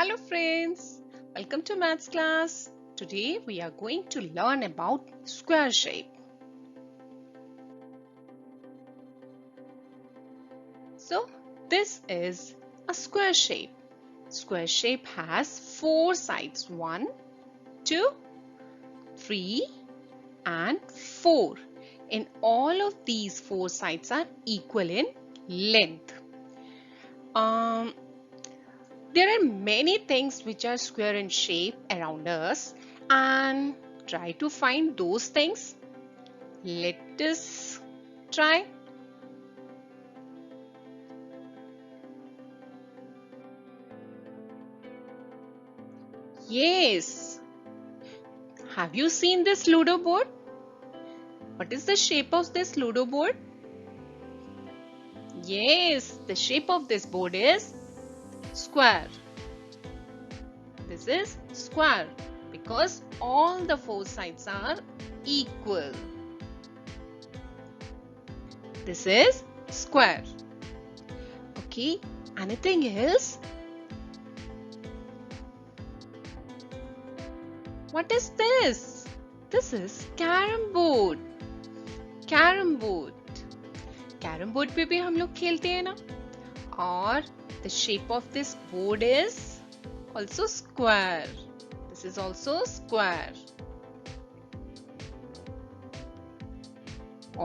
Hello friends, welcome to maths class. Today we are going to learn about square shape. So this is a square shape. Square shape has four sides, 1, 2, 3 and 4. And all of these four sides are equal in length. Um, There are many things which are square in shape around us and try to find those things. Let us try. Yes. Have you seen this Ludo board? What is the shape of this Ludo board? Yes, the shape of this board is square. This is square because all the four sides are equal. This is square. Okay, anything else? What is this? This is carrom board. Carrom board. Carrom board पे भी हम लोग खेलते हैं ना. और the shape of this board is also square. This is also square.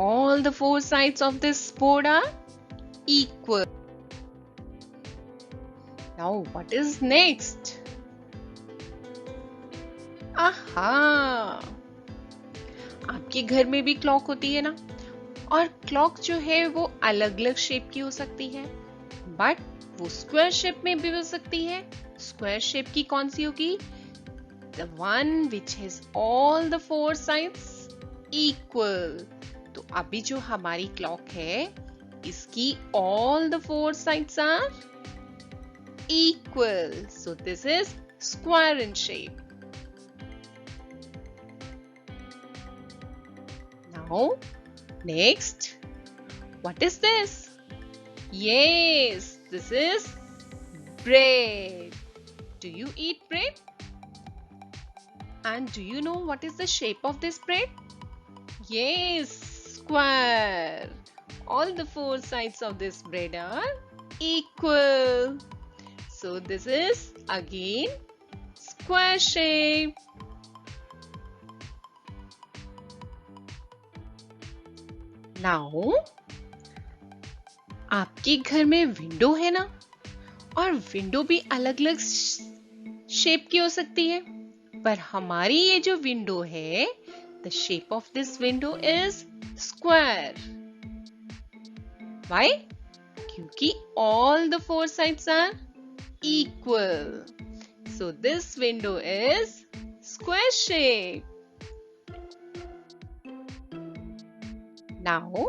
All the four sides of this board are equal. Now what is next? aha, आपके घर में भी क्लॉक होती है ना. और क्लॉक जो है वो अलग अलग शेप की हो सकती है, बट वो स्क्वायर शेप में भी हो सकती है. स्क्वायर शेप की कौन सी होगी? The one which has all the four sides equal. तो अभी जो हमारी क्लॉक है इसकी all the four sides are equal. So this is square in shape. Now next, what is this? Yes, this is bread. Do you eat bread? And do you know what is the shape of this bread? Yes, square. All the four sides of this bread are equal. So this is again square shape. Now, आपके घर में window है ना, और window भी अलग अलग shape की हो सकती है, पर हमारी ये जो विंडो है, the shape of this window is square. Why? क्योंकि all the four sides are equal. So this window is square shape. Now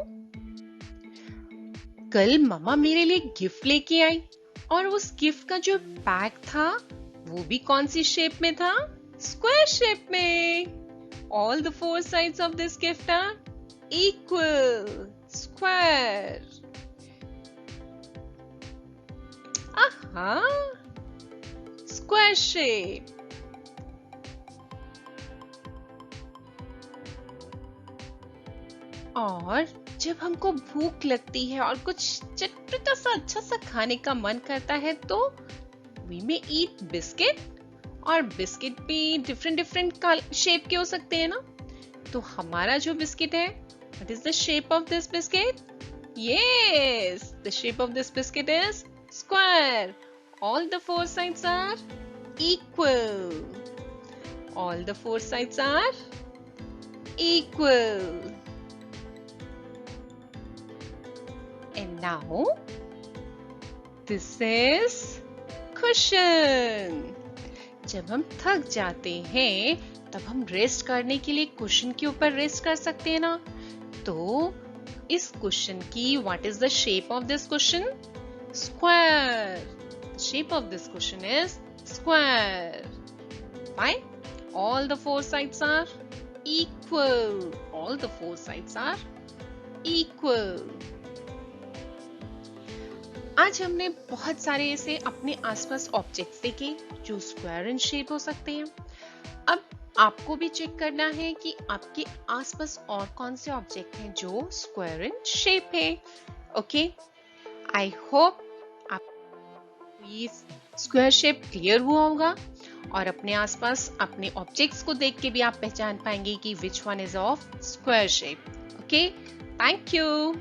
कल मम्मा मेरे लिए गिफ्ट लेके आई, और उस गिफ्ट का जो पैक था वो भी कौन सी शेप में था? स्क्वायर शेप में. All the four sides of this gift are equal. Square. aha, square shape. और जब हमको भूख लगती है और कुछ चटपटा सा अच्छा सा खाने का मन करता है तो वी मे ईट बिस्किट. और बिस्किट भी डिफरेंट डिफरेंट शेप के हो सकते हैं ना. तो हमारा जो बिस्किट है, what is the shape of this biscuit? Yes, the shape of this biscuit is square. All the four sides are equal. All the four sides are equal. And now, this is cushion. जब हम थक जाते हैं तब हम rest करने के लिए कुशन के ऊपर रेस्ट कर सकते हैं ना. तो इस कुशन की what is the shape of this cushion? Square. The shape of this cushion is square. Why? All the four sides are equal. All the four sides are equal. आज हमने बहुत सारे ऐसे अपने आसपास ऑब्जेक्ट्स देखे जो स्क्वायर इन शेप हो सकते हैं। अब आपको भी चेक करना है कि आपके आसपास और कौन से ऑब्जेक्ट हैं जो स्क्वायर इन शेप है। ओके, आई होप आपको ये स्क्वायर शेप क्लियर हुआ होगा और अपने आसपास अपने ऑब्जेक्ट्स को देख के भी आप पहचान पाएंगे कि which one is of square shape. Okay, thank you.